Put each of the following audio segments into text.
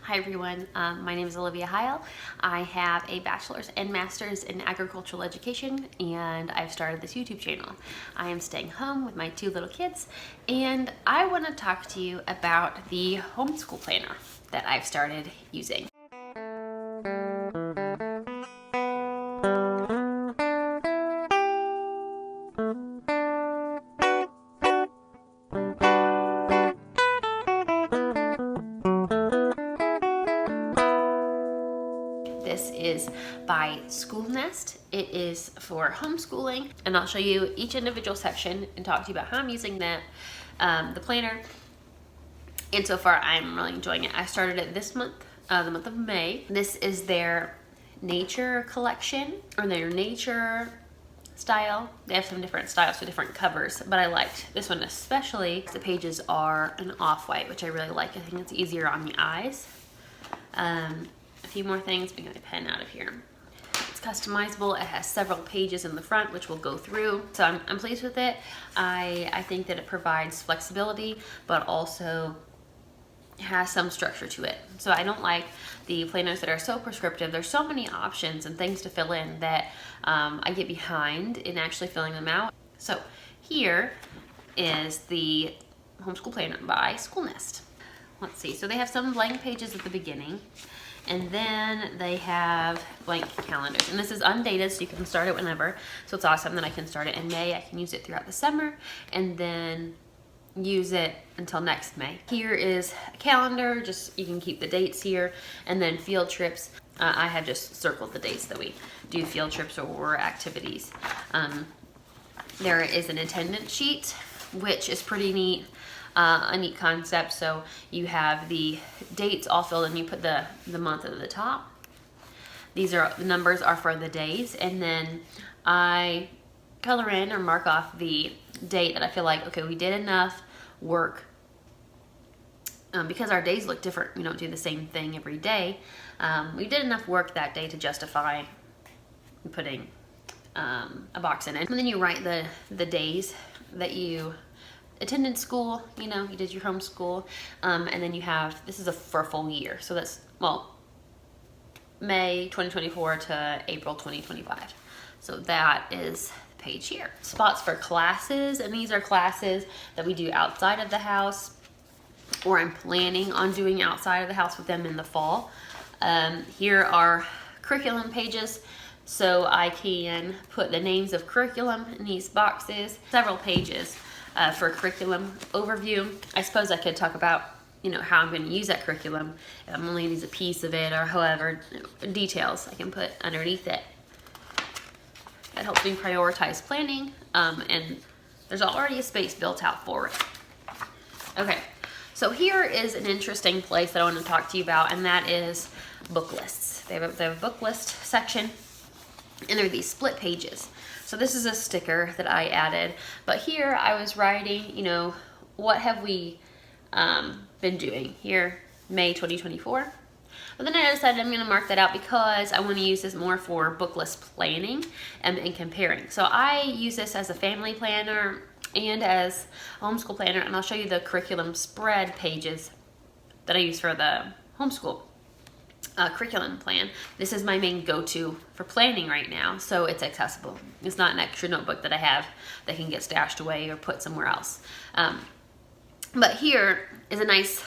Hi everyone, my name is Olivia Heil. I have a bachelor's and master's in agricultural education, and I've started this YouTube channel. I am staying home with my two little kids, and I want to talk to you about the homeschool planner that I've started using. This is by Schoolnest. It is for homeschooling, and I'll show you each individual section and talk to you about how I'm using that, the planner. And so far, I'm really enjoying it. I started it this month, the month of May. This is their nature collection, or their nature style. They have some different styles for different covers, but I liked this one especially. The pages are an off-white, which I really like. I think it's easier on the eyes. A few more things. Let me get my pen out of here. It's customizable. It has several pages in the front, which we'll go through. So I'm pleased with it. I think that it provides flexibility, but also has some structure to it. So I don't like the planners that are so prescriptive. There's so many options and things to fill in that I get behind in actually filling them out. So here is the homeschool planner by Schoolnest. Let's see. So they have some blank pages at the beginning, and then they have blank calendars. And this is undated, so you can start it whenever. So it's awesome that I can start it in May. I can use it throughout the summer, and then use it until next May. Here is a calendar. Just you can keep the dates here, and then field trips. I have just circled the dates that we do field trips or activities. There is an attendance sheet, which is pretty neat. A neat concept. So you have the dates all filled in. You put the month at the top. These are the numbers are for the days, and then I color in or mark off the date that I feel like, okay, we did enough work. Because our days look different, we don't do the same thing every day. We did enough work that day to justify putting a box in it. And then you write the days that you attended school, you did your homeschool, and then you have, this is for a full year. So that's, well, May 2024 to April 2025. So that is the page here. Spots for classes, and these are classes that we do outside of the house, or I'm planning on doing outside of the house with them in the fall. Here are curriculum pages, so I can put the names of curriculum in these boxes, several pages. For curriculum overview. I suppose I could talk about, how I'm going to use that curriculum. If I'm only going to use a piece of it, or however, details I can put underneath it. That helps me prioritize planning, and there's already a space built out for it. Okay, so here is an interesting place that I want to talk to you about, and that is book lists. They have a book list section, and there are these split pages. So this is a sticker that I added, but here I was writing, what have we been doing here, May 2024. But then I decided I'm going to mark that out because I want to use this more for book list planning and comparing. So I use this as a family planner and as a homeschool planner, and I'll show you the curriculum spread pages that I use for the homeschool curriculum plan. This is my main go-to for planning right now, so it's accessible. It's not an extra notebook that I have that can get stashed away or put somewhere else. But here is a nice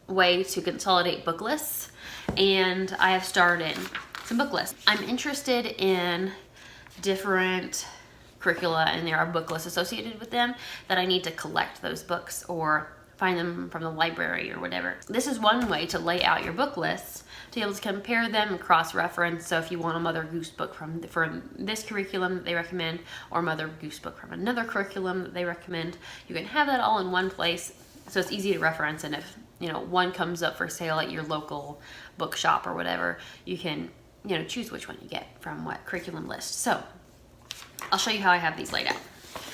way to consolidate book lists, and I have started some book lists. I'm interested in different curricula, and there are book lists associated with them that I need to collect those books or find them from the library or whatever. This is one way to lay out your book lists, to be able to compare them and cross-reference. So if you want a Mother Goose book from this curriculum that they recommend, or Mother Goose book from another curriculum that they recommend, you can have that all in one place, so it's easy to reference. And if one comes up for sale at your local bookshop or whatever, you can choose which one you get from what curriculum list. So I'll show you how I have these laid out.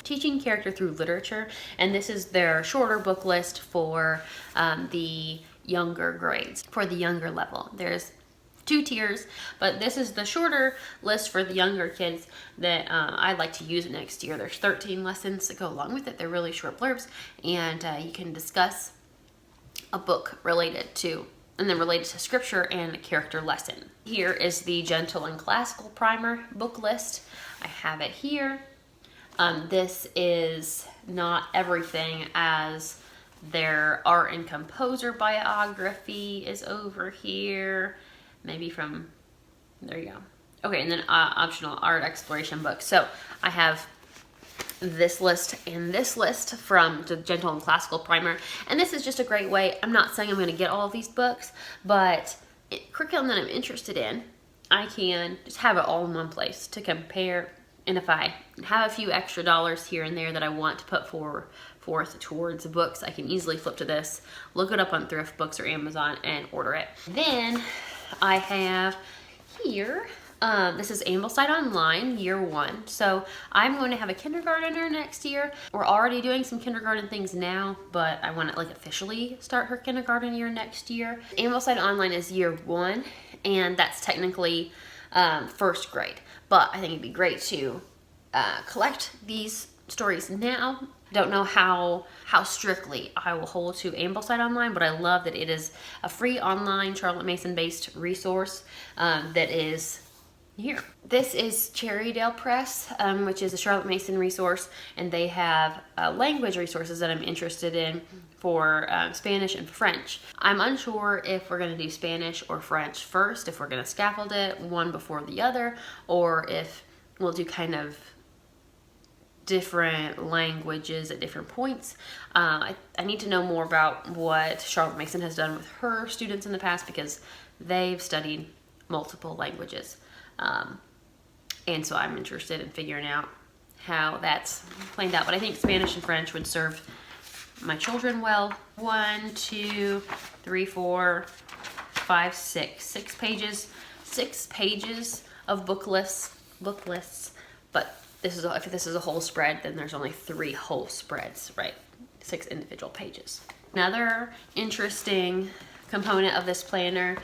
Teaching character through literature, and this is their shorter book list for the younger grades, for the younger level. There's 2 tiers, but this is the shorter list for the younger kids that I'd like to use next year. There's 13 lessons that go along with it. They're really short blurbs, and you can discuss a book related to and then related to scripture and character lesson. Here is the Gentle and Classical Primer book list. I have it here. This is not everything, as their art and composer biography is over here. Maybe from, there you go. Okay, and then optional art exploration books. So I have this list and this list from the Gentle and Classical Primer. And this is just a great way. I'm not saying I'm going to get all of these books, but curriculum that I'm interested in, I can just have it all in one place to compare. And if I have a few extra dollars here and there that I want to put forth towards books, I can easily flip to this, look it up on Thrift Books or Amazon, and order it. Then I have here, this is Ambleside Online, year 1. So I'm going to have a kindergartner next year. We're already doing some kindergarten things now, but I want to like officially start her kindergarten year next year. Ambleside Online is year 1, and that's technically first grade. But I think it'd be great to collect these stories now. Don't know how strictly I will hold to Ambleside Online, but I love that it is a free online Charlotte Mason based resource that is here. This is Cherrydale Press, which is a Charlotte Mason resource, and they have language resources that I'm interested in for Spanish and French. I'm unsure if we're going to do Spanish or French first, if we're going to scaffold it one before the other, or if we'll do kind of different languages at different points. I need to know more about what Charlotte Mason has done with her students in the past, because they've studied multiple languages. And so I'm interested in figuring out how that's planned out. But I think Spanish and French would serve my children well. 1, 2, 3, 4, 5, 6. 6 pages. 6 pages of book lists. But if this is a whole spread, then there's only 3 whole spreads, right? 6 individual pages. Another interesting component of this planner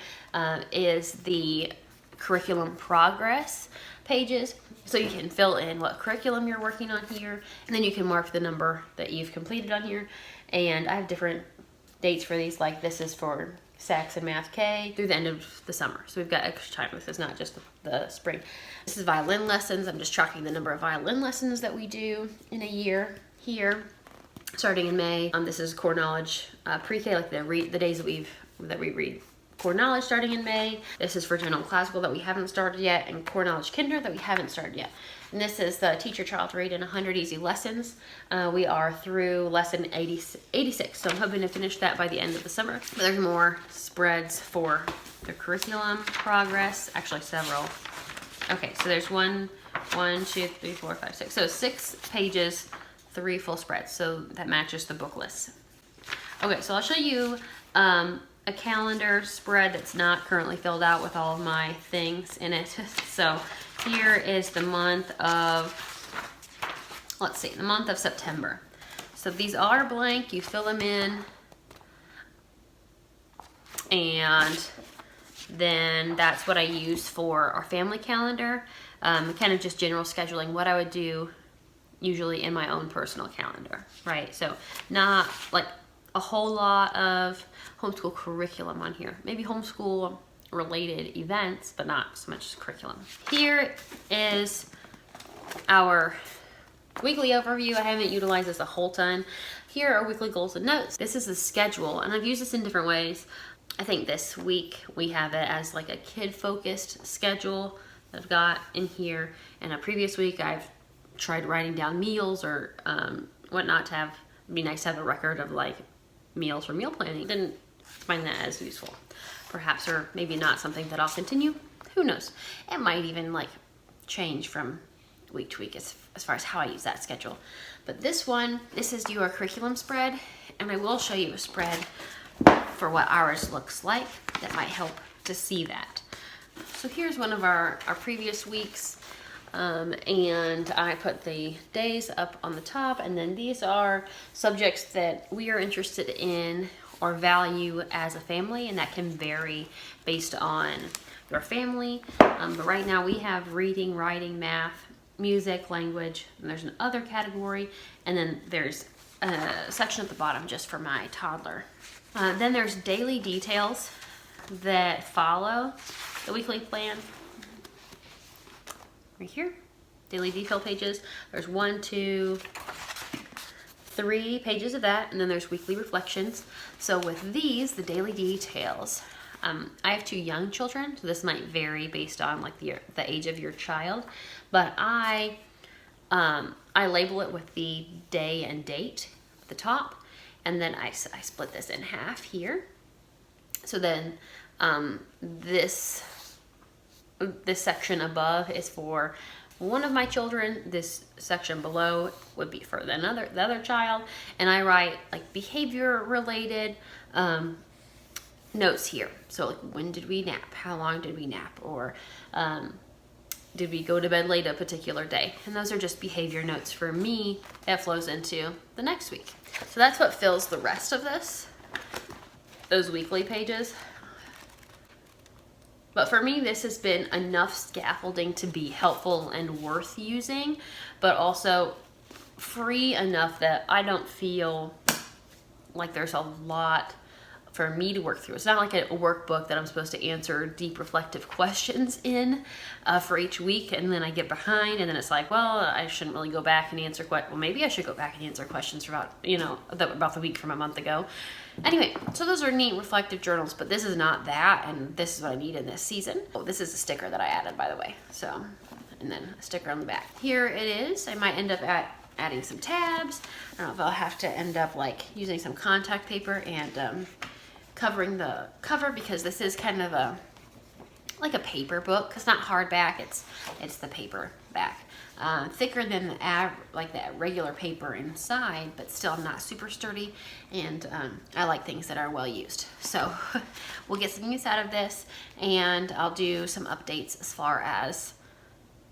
is the curriculum progress pages. So you can fill in what curriculum you're working on here, and then you can mark the number that you've completed on here. And I have different dates for these, like this is for Sax and Math K through the end of the summer. So we've got extra time. This is not just the spring. This is violin lessons. I'm just tracking the number of violin lessons that we do in a year here, starting in May. This is core knowledge pre-K, like the days that we read core knowledge starting in May. This is for general classical that we haven't started yet, and core knowledge kinder that we haven't started yet. And this is the Teach Your Child to Read in 100 Easy Lessons. We are through lesson 86, so I'm hoping to finish that by the end of the summer. But there's more spreads for the curriculum progress, actually several. Okay, so there's 1, 2, 3, 4, 5, 6. So 6 pages, 3 full spreads, so that matches the book list. Okay, so I'll show you a calendar spread that's not currently filled out with all of my things in it. So here is the month of, the month of September. So these are blank, you fill them in, and then that's what I use for our family calendar, kind of just general scheduling, what I would do usually in my own personal calendar, right? So not like a whole lot of homeschool curriculum on here. Maybe homeschool related events, but not so much curriculum. Here is our weekly overview. I haven't utilized this a whole ton. Here are weekly goals and notes. This is the schedule, and I've used this in different ways. I think this week we have it as like a kid-focused schedule that I've got in here. And a previous week I've tried writing down meals or whatnot to have. It'd be nice to have a record of like meals for meal planning. Didn't find that as useful, perhaps, or maybe not something that I'll continue. Who knows? It might even like change from week to week as far as how I use that schedule. But this is your curriculum spread, and I will show you a spread for what ours looks like that might help to see that. So here's one of our previous weeks. And I put the days up on the top, and then these are subjects that we are interested in or value as a family, and that can vary based on your family. But right now we have reading, writing, math, music, language, and there's an other category, and then there's a section at the bottom just for my toddler. Then there's daily details. that follow the weekly plan. Right here, daily detail pages. There's 1, 2, 3 pages of that, and then there's weekly reflections. So with these, the daily details, I have 2 young children, so this might vary based on like the age of your child, but I label it with the day and date at the top, and then I split this in half here. So then this section above is for one of my children. This section below would be for the other child, and I write like behavior related notes here. So like, when did we nap? How long did we nap? Or did we go to bed late a particular day? And those are just behavior notes for me that flows into the next week. So that's what fills the rest of this, those weekly pages. But for me, this has been enough scaffolding to be helpful and worth using, but also free enough that I don't feel like there's a lot for me to work through. It's not like a workbook that I'm supposed to answer deep reflective questions in for each week, and then I get behind, and then it's like, well, I shouldn't really go back and answer well, maybe I should go back and answer questions about, about the week from a month ago. Anyway, so those are neat reflective journals, but this is not that, and this is what I need in this season. Oh, this is a sticker that I added, by the way. So, and then a sticker on the back. Here it is. I might end up adding some tabs. I don't know if I'll have to end up like using some contact paper and covering the cover, because this is kind of like a paper book. It's not hardback, it's the paper back. Thicker than the regular paper inside, but still not super sturdy, and I like things that are well used. So we'll get some use out of this, and I'll do some updates as far as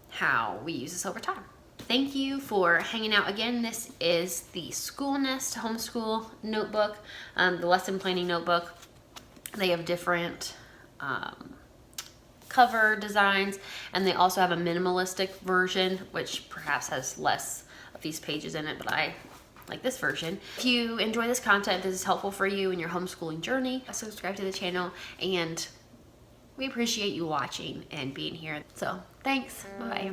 how we use this over time. Thank you for hanging out again. This is the Schoolnest Homeschool notebook, the lesson planning notebook. They have different cover designs, and they also have a minimalistic version, which perhaps has less of these pages in it, but I like this version. If you enjoy this content, this is helpful for you in your homeschooling journey, subscribe to the channel, and we appreciate you watching and being here. So thanks, bye.